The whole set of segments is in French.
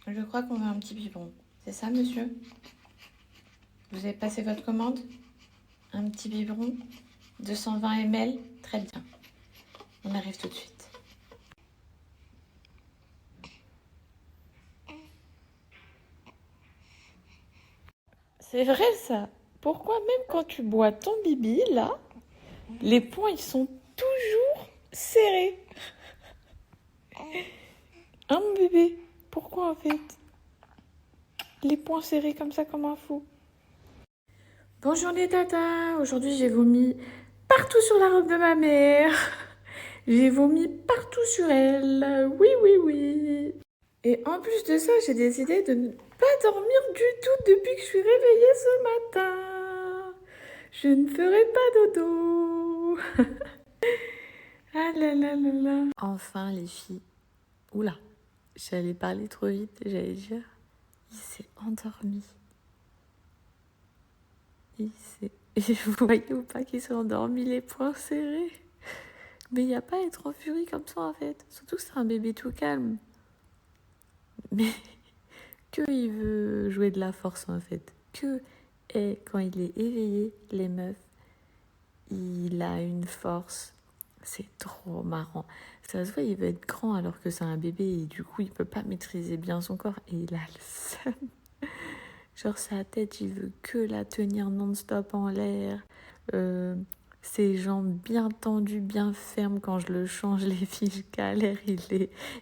Je crois qu'on veut un petit biberon. C'est ça, monsieur? Vous avez passé votre commande? Un petit biberon? 220 ml? Très bien. On arrive tout de suite. C'est vrai ça. Pourquoi même quand tu bois ton bibi, là, les poings, ils sont toujours serrés? Hein, mon bébé? Pourquoi en fait? Les poings serrés comme ça, comme un fou. Bonjour les tatas. Aujourd'hui, j'ai vomi partout sur la robe de ma mère. J'ai vomi partout sur elle. Oui, oui, oui. Et en plus de ça, j'ai décidé de ne pas dormir du tout depuis que je suis réveillée ce matin. Je ne ferai pas dodo. Ah là là là là. Enfin, les filles. Oula, j'allais parler trop vite, j'allais dire. Il s'est endormi. Et vous voyez ou pas qu'il s'est endormi les poings serrés? Mais il n'y a pas à être en furie comme ça en fait. Surtout que c'est un bébé tout calme. Mais que il veut jouer de la force en fait. Que et quand il est éveillé, les meufs, il a une force. C'est trop marrant. Ça se voit, il veut être grand alors que c'est un bébé et du coup, il peut pas maîtriser bien son corps et il a le seum. Genre sa tête, il veut que la tenir non-stop en l'air. Euh, Ses jambes bien tendues, bien fermes. Quand je le change, les filles, je galère.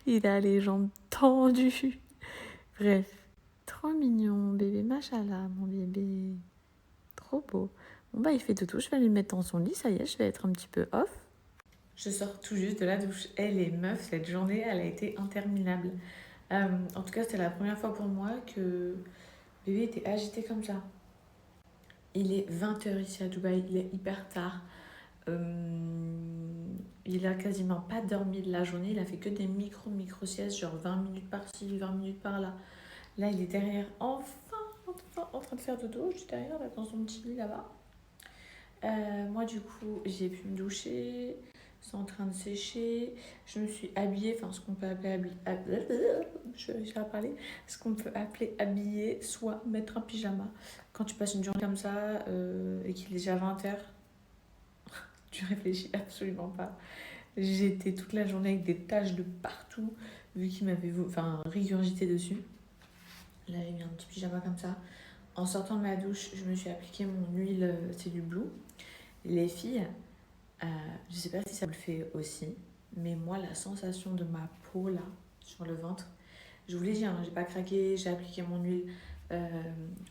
Il a les jambes tendues. Bref, trop mignon, bébé machallah, mon bébé. Trop beau. Bon bah il fait dodo, je vais aller le mettre dans son lit, ça y est, je vais être un petit peu off. Je sors tout juste de la douche. Et les meufs, cette journée, elle a été interminable. En tout cas, c'était la première fois pour moi que bébé était agité comme ça. Il est 20h ici à Dubaï, il est hyper tard. Il a quasiment pas dormi de la journée, il a fait que des micro-siestes, genre 20 minutes par-ci, 20 minutes par-là. Là, il est derrière, enfin, en train de faire dodo, juste derrière, là, dans son petit lit là-bas. Moi, du coup, j'ai pu me doucher, c'est en train de sécher. Je me suis habillée, enfin, ce qu'on peut appeler je vais à parler, ce qu'on peut appeler habillée, soit mettre un pyjama. Quand tu passes une journée comme ça et qu'il est déjà 20h, tu réfléchis absolument pas. J'étais toute la journée avec des taches de partout, vu qu'il m'avait régurgité dessus. Là, j'ai mis un petit pyjama comme ça. En sortant de ma douche, je me suis appliqué mon huile, c'est du Blue. Les filles, je sais pas si ça le fait aussi, mais moi, la sensation de ma peau là, sur le ventre, je vous l'ai dit, hein, j'ai pas craqué, j'ai appliqué mon huile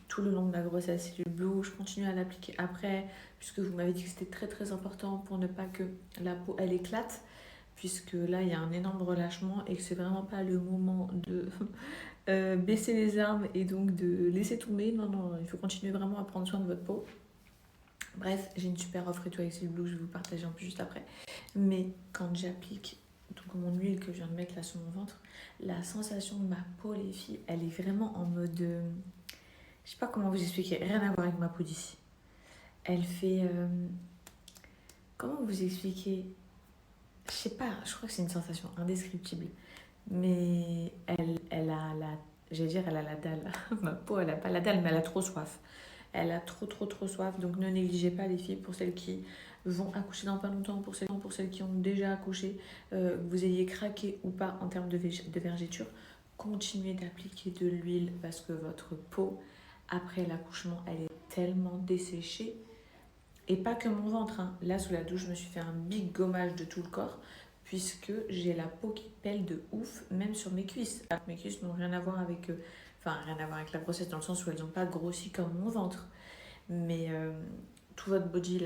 tout le long de ma grossesse, c'est du Blue. Je continue à l'appliquer après, puisque vous m'avez dit que c'était très très important pour ne pas que la peau elle éclate, puisque là il y a un énorme relâchement et que c'est vraiment pas le moment de baisser les armes et donc de laisser tomber. Non, non, il faut continuer vraiment à prendre soin de votre peau. Bref, j'ai une super offre et tout avec Blue, je vais vous partager en plus juste après. Mais quand j'applique donc mon huile que je viens de mettre là sur mon ventre, la sensation de ma peau, les filles, elle est vraiment en mode. Je sais pas comment vous expliquer, rien à voir avec ma peau d'ici. Elle fait. Comment vous expliquer? Je sais pas, je crois que c'est une sensation indescriptible. Mais elle a la. J'allais dire, elle a la dalle. Ma peau, elle a pas la dalle, mais elle a trop soif. Elle a trop soif, donc ne négligez pas les filles pour celles qui vont accoucher dans pas longtemps, pour celles qui ont déjà accouché, que vous ayez craqué ou pas en termes de vergéture, continuez d'appliquer de l'huile parce que votre peau, après l'accouchement, elle est tellement desséchée. Et pas que mon ventre, hein. Là, sous la douche, je me suis fait un big gommage de tout le corps puisque j'ai la peau qui pèle de ouf, même sur mes cuisses. Alors, mes cuisses n'ont rien à voir avec... rien à voir avec la grossesse dans le sens où elles n'ont pas grossi comme mon ventre. Mais tout votre body,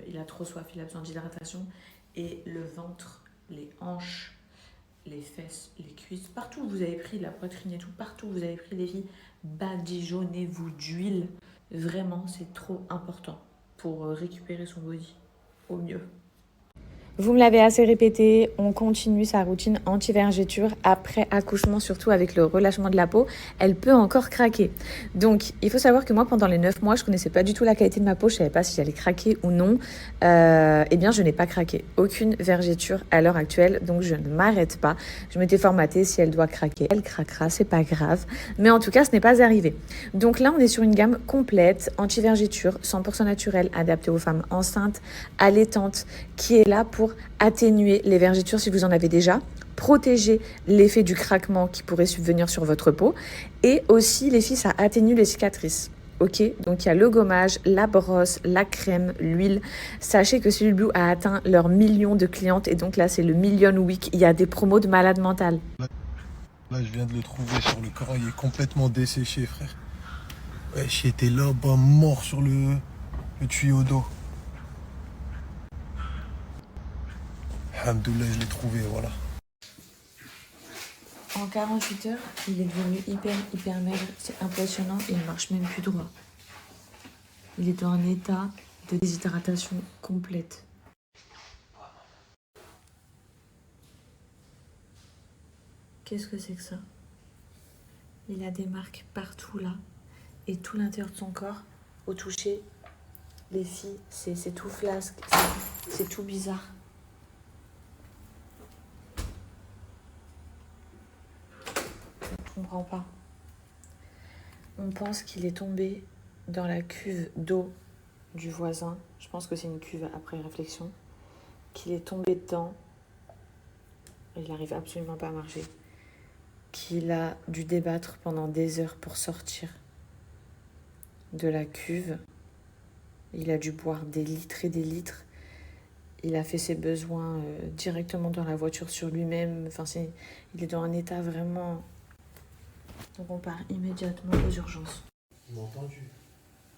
il a trop soif, il a besoin d'hydratation. Et le ventre, les hanches, les fesses, les cuisses, partout où vous avez pris la poitrine et tout, partout où vous avez pris les filles, badigeonnez-vous d'huile. Vraiment, c'est trop important pour récupérer son body au mieux. Vous me l'avez assez répété, on continue sa routine anti-vergéture. Après accouchement, surtout avec le relâchement de la peau, elle peut encore craquer. Donc, il faut savoir que moi, pendant les 9 mois, je connaissais pas du tout la qualité de ma peau. Je savais pas si j'allais craquer ou non. Eh bien, je n'ai pas craqué. Aucune vergéture à l'heure actuelle. Donc, je ne m'arrête pas. Je m'étais formatée. Si elle doit craquer, elle craquera. C'est pas grave. Mais en tout cas, ce n'est pas arrivé. Donc là, on est sur une gamme complète, anti-vergéture, 100% naturelle, adaptée aux femmes enceintes, allaitantes, qui est là pour atténuer les vergetures si vous en avez déjà, protéger l'effet du craquement qui pourrait subvenir sur votre peau, et aussi les filles, ça atténue les cicatrices. Ok, donc il y a le gommage, la brosse, la crème, l'huile. Sachez que Celui Blue a atteint leurs millions de clientes et donc là c'est le Million Week. Il y a des promos de malade mental. Là, je viens de le trouver sur le corps, il est complètement desséché, frère. Ouais, j'étais là-bas, mort sur le tuyau d'eau. Alhamdoulilah, je l'ai trouvé, voilà. En 48 heures, il est devenu hyper maigre. C'est impressionnant et il marche même plus droit. Il est dans un état de déshydratation complète. Qu'est-ce que c'est que ça? Il a des marques partout là. Et tout l'intérieur de son corps, au toucher, les filles, c'est tout flasque, c'est tout bizarre. Je comprends pas. On pense qu'il est tombé dans la cuve d'eau du voisin. Je pense que c'est une cuve après réflexion. Qu'il est tombé dedans. Il n'arrive absolument pas à marcher. Qu'il a dû débattre pendant des heures pour sortir de la cuve. Il a dû boire des litres et des litres. Il a fait ses besoins directement dans la voiture sur lui-même. Enfin, il est dans un état vraiment... Donc on part immédiatement aux urgences. Ils m'ont entendu.